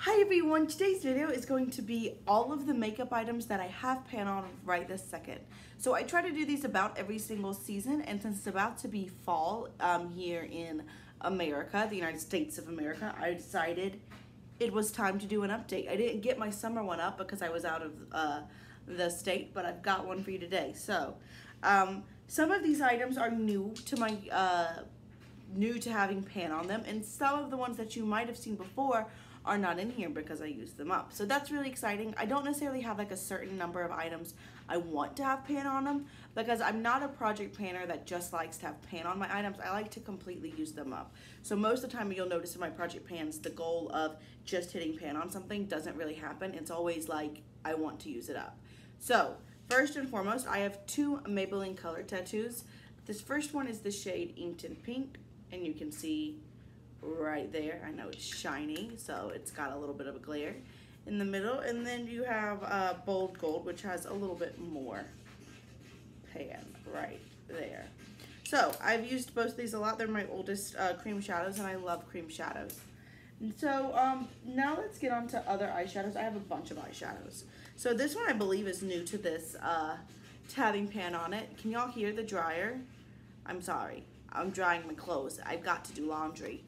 Hi everyone, today's video is going to be all of the makeup items that I have pan on right this second. So I try to do these about every single season, and since it's about to be fall here in America, the United States of America, I decided it was time to do an update. I didn't get my summer one up because I was out of the state, but I've got one for you today. So some of these items are new to my new to having pan on them, and some of the ones that you might have seen before are not in here because I used them up. So that's really exciting. I don't necessarily have like a certain number of items I want to have pan on them because I'm not a project panner that just likes to have pan on my items. I like to completely use them up. So most of the time you'll notice in my project pans, the goal of just hitting pan on something doesn't really happen. It's always like, I want to use it up. So first and foremost, I have two Maybelline color tattoos. This first one is the shade Inked in Pink, and you can see right there. I know it's shiny, so it's got a little bit of a glare in the middle. And then you have Bold Gold, which has a little bit more pan right there. So I've used both of these a lot. They're my oldest cream shadows, and I love cream shadows. And so now let's get on to other eyeshadows. I have a bunch of eyeshadows. So this one I believe is new to this having pan on it. Can y'all hear the dryer? I'm sorry, I'm drying my clothes. I've got to do laundry.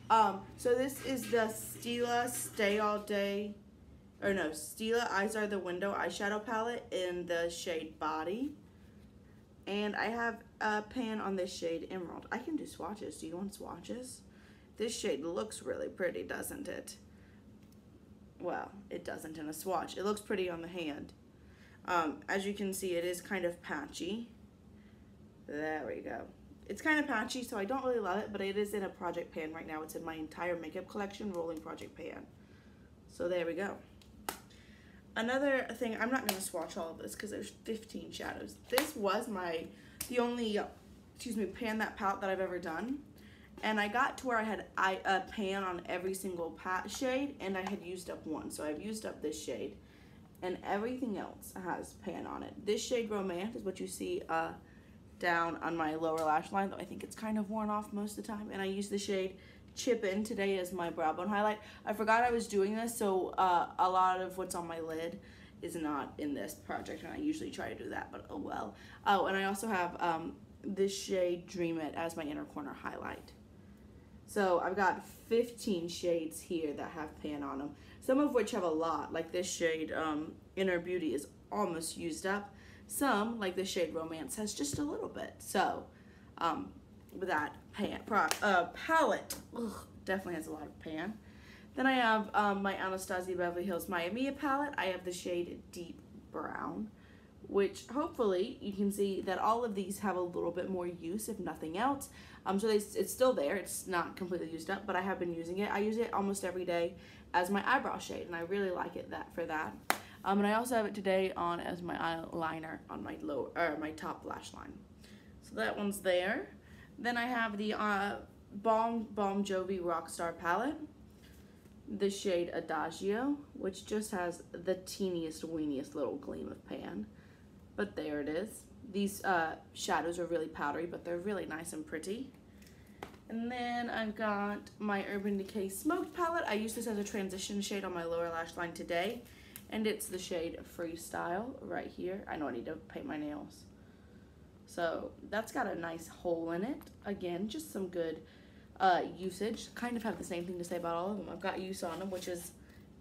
So this is the Stila Stay All Day, or no, Stila Eyes Are the Window eyeshadow palette in the shade Body. And I have a pan on this shade Emerald. I can do swatches. Do you want swatches? This shade looks really pretty, doesn't it? Well, it doesn't in a swatch. It looks pretty on the hand. As you can see, it is kind of patchy. There we go. It's kind of patchy, so I don't really love it, but it is in a project pan right now. It's in my entire makeup collection rolling project pan. So there we go. Another thing, I'm not going to swatch all of this because there's 15 shadows. This was the only pan that palette that I've ever done. And I got to where I had a pan on every single shade, and I had used up one. So I've used up this shade, and everything else has pan on it. This shade Romance is what you see down on my lower lash line, though I think it's kind of worn off most of the time. And I use the shade Chip In today as my brow bone highlight. I forgot I was doing this, so a lot of what's on my lid is not in this project, and I usually try to do that, but oh well. Oh, and I also have this shade Dream It as my inner corner highlight. So I've got 15 shades here that have pan on them, some of which have a lot, like this shade Inner Beauty is almost used up. Some, like the shade Romance, has just a little bit. So, with that palette, definitely has a lot of pan. Then I have my Anastasia Beverly Hills Miami palette. I have the shade Deep Brown, which hopefully you can see that all of these have a little bit more use, if nothing else. So it's still there. It's not completely used up, but I have been using it. I use it almost every day as my eyebrow shade, and I really like it for that. And I also have it today on as my eyeliner on my my top lash line. So that one's there. Then I have the Balm Jovi Rockstar palette, the shade Adagio, which just has the teeniest, weeniest little gleam of pan. But there it is. These shadows are really powdery, but they're really nice and pretty. And then I've got my Urban Decay Smoked palette. I used this as a transition shade on my lower lash line today. And it's the shade Freestyle right here. I know I need to paint my nails. So that's got a nice hole in it. Again, just some good usage. Kind of have the same thing to say about all of them. I've got use on them, which is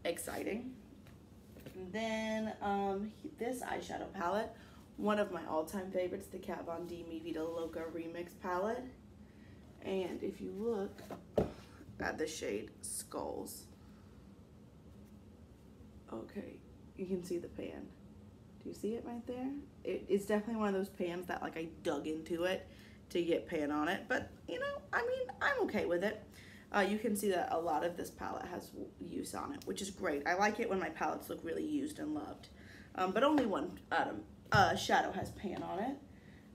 exciting. And then this eyeshadow palette, one of my all-time favorites, the Kat Von D Me Vida Loca Remix palette. And if you look at the shade Skulls, okay, you can see the pan. Do you see it right there? It's definitely one of those pans that like I dug into it to get pan on it, but you know, I mean, I'm okay with it. You can see that a lot of this palette has use on it, which is great. I like it when my palettes look really used and loved. But only one shadow has pan on it.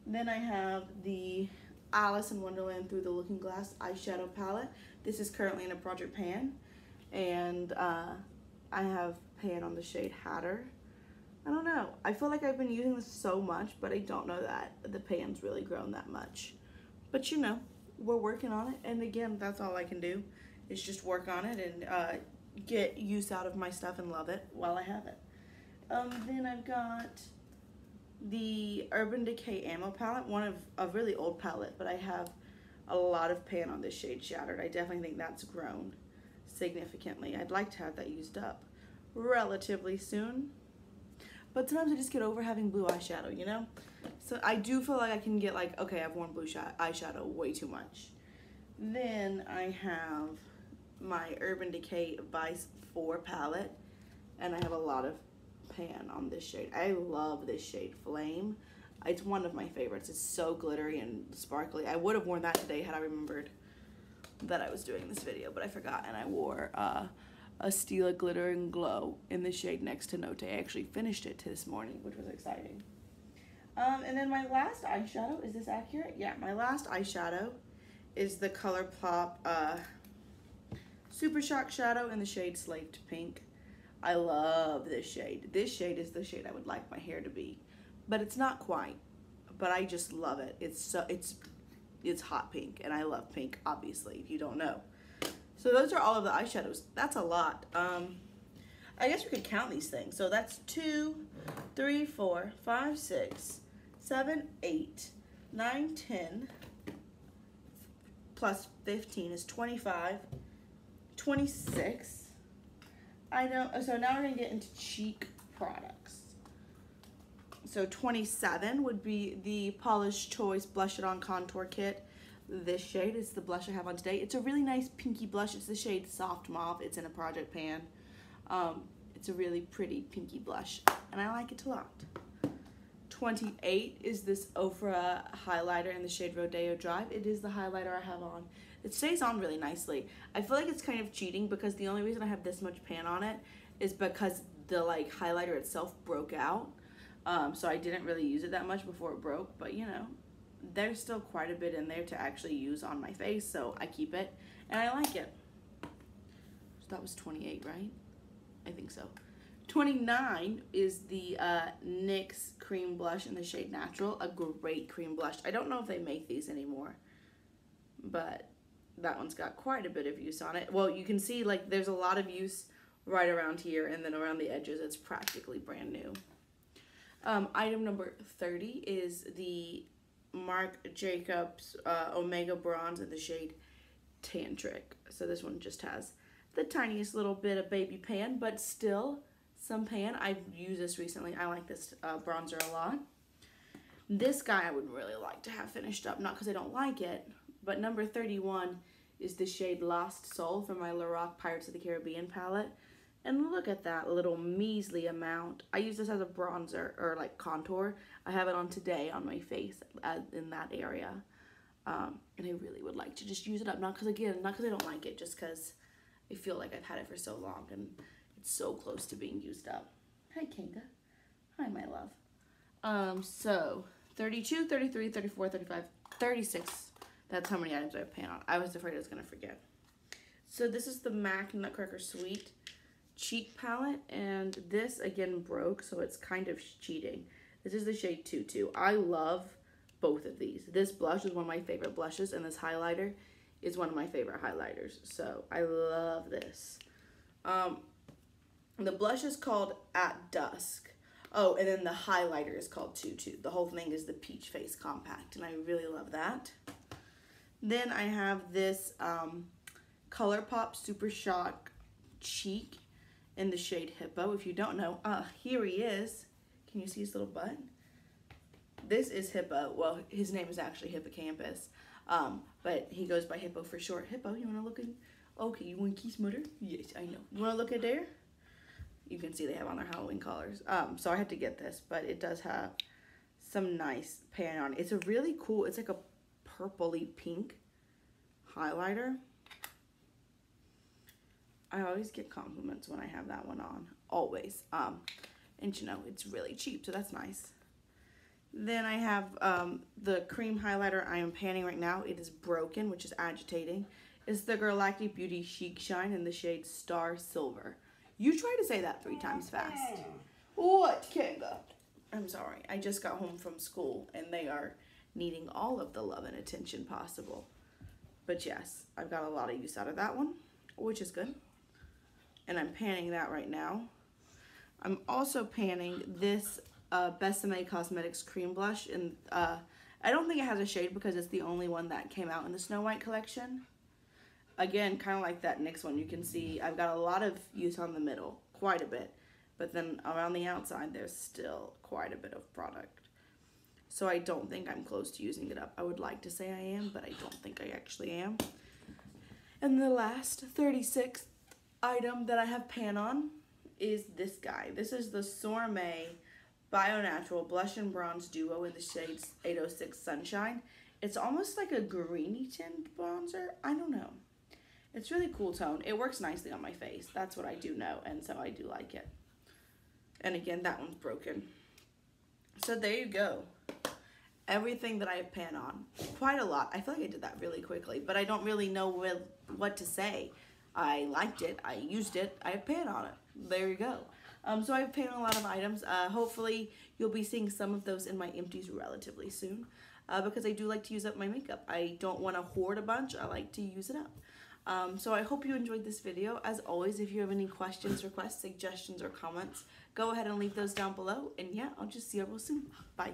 Then I have the Alice in Wonderland Through the Looking Glass eyeshadow palette. This is currently in a project pan, and I have pan on the shade Hatter. I don't know. I feel like I've been using this so much, but I don't know that the pan's really grown that much. But you know, we're working on it, and again, that's all I can do is just work on it and get use out of my stuff and love it while I have it. Then I've got the Urban Decay Ammo palette, one of a really old palette, but I have a lot of pan on this shade Shattered. I definitely think that's grown significantly. I'd like to have that used up relatively soon, but sometimes I just get over having blue eyeshadow, you know? So I do feel like I can get like, okay, I've worn blue eyeshadow way too much. Then I have my Urban Decay Vice 4 palette, and I have a lot of pan on this shade. I love this shade, Flame. It's one of my favorites. It's so glittery and sparkly. I would have worn that today had I remembered that I was doing this video, but I forgot, and I wore a Stila Glitter and Glow in the shade Next to Note. I actually finished it this morning, which was exciting. And then my last eyeshadow, is this accurate? Yeah, my last eyeshadow is the Colourpop Super Shock Shadow in the shade Slaked Pink. I love this shade. This shade is the shade I would like my hair to be, but it's not quite, but I just love it. It's hot pink, and I love pink, obviously, if you don't know. So those are all of the eyeshadows. That's a lot. I guess we could count these things. So that's 2, 3, 4, 5, 6, 7, 8, 9, 10, plus 15 is 25, 26. I know, so now we're gonna get into cheek products. So 27 would be the Polish Choice Blush It On Contour Kit. This shade is the blush I have on today. It's a really nice pinky blush. It's the shade Soft Mauve. It's in a project pan. It's a really pretty pinky blush, and I like it a lot. 28 is this Ofra highlighter in the shade Rodeo Drive. It is the highlighter I have on. It stays on really nicely. I feel like it's kind of cheating because the only reason I have this much pan on it is because the like highlighter itself broke out. So I didn't really use it that much before it broke, but you know, there's still quite a bit in there to actually use on my face, so I keep it, and I like it. So that was 28, right? I think so. 29 is the NYX cream blush in the shade Natural, a great cream blush. I don't know if they make these anymore, but that one's got quite a bit of use on it. Well, you can see like there's a lot of use right around here, and then around the edges it's practically brand new. Item number 30 is the Marc Jacobs Omega Bronze in the shade Tantric. So this one just has the tiniest little bit of baby pan, but still some pan. I've used this recently. I like this bronzer a lot. This guy I would really like to have finished up, not because I don't like it, but number 31 is the shade Lost Soul from my Lorac Pirates of the Caribbean palette. And look at that little measly amount. I use this as a bronzer or like contour. I have it on today on my face in that area. And I really would like to just use it up. Not because I don't like it, just because I feel like I've had it for so long and it's so close to being used up. Hi, Kinga. Hi, my love. So 32, 33, 34, 35, 36. That's how many items I have pan on. I was afraid I was going to forget. So this is the MAC Nutcracker Sweet cheek palette, and this again broke, so it's kind of cheating. This is the shade Tutu. I love both of these. This blush is one of my favorite blushes, and this highlighter is one of my favorite highlighters, so I love this. The blush is called At Dusk. Oh, and then the highlighter is called Tutu. The whole thing is the Peach Face Compact, and I really love that. Then I have this Colourpop Super Shock Cheek in the shade Hippo. If you don't know, here he is. Can you see his little butt? This is Hippo. Well, his name is actually Hippocampus, but he goes by Hippo for short. Hippo, you want to look at? Okay, you want to kiss mother? Yes, I know. You want to look at there? You can see they have on their Halloween colors. So I had to get this, but it does have some nice pan on it. It's a really cool, it's like a purpley pink highlighter. I always get compliments when I have that one on, always. And you know, it's really cheap, so that's nice. Then I have the cream highlighter I am panning right now. It is broken, which is agitating. It's the Galactic Beauty Chic Shine in the shade Star Silver. You try to say that 3 times fast. What, Kinga? I'm sorry, I just got home from school and they are needing all of the love and attention possible. But yes, I've got a lot of use out of that one, which is good. and I'm panning that right now. I'm also panning this Besame Cosmetics Cream Blush, and I don't think it has a shade because it's the only one that came out in the Snow White collection. Again, kind of like that NYX one, you can see I've got a lot of use on the middle, quite a bit, but then around the outside there's still quite a bit of product. So I don't think I'm close to using it up. I would like to say I am, but I don't think I actually am. And the last 36th item that I have pan on is this guy. This is the Sorme BioNatural Blush and Bronze Duo in the shades 806 Sunshine. It's almost like a greeny tint bronzer. I don't know. It's really cool tone. It works nicely on my face. That's what I do know, and so I do like it. And again, that one's broken. So there you go. Everything that I have pan on. Quite a lot. I feel like I did that really quickly, but I don't really know what to say. I liked it. I used it. I have pan on it. There you go. So I've pan on a lot of items. Hopefully you'll be seeing some of those in my empties relatively soon, because I do like to use up my makeup. I don't want to hoard a bunch. I like to use it up. So I hope you enjoyed this video. As always, if you have any questions, requests, suggestions, or comments, go ahead and leave those down below. And yeah, I'll just see you real soon. Bye.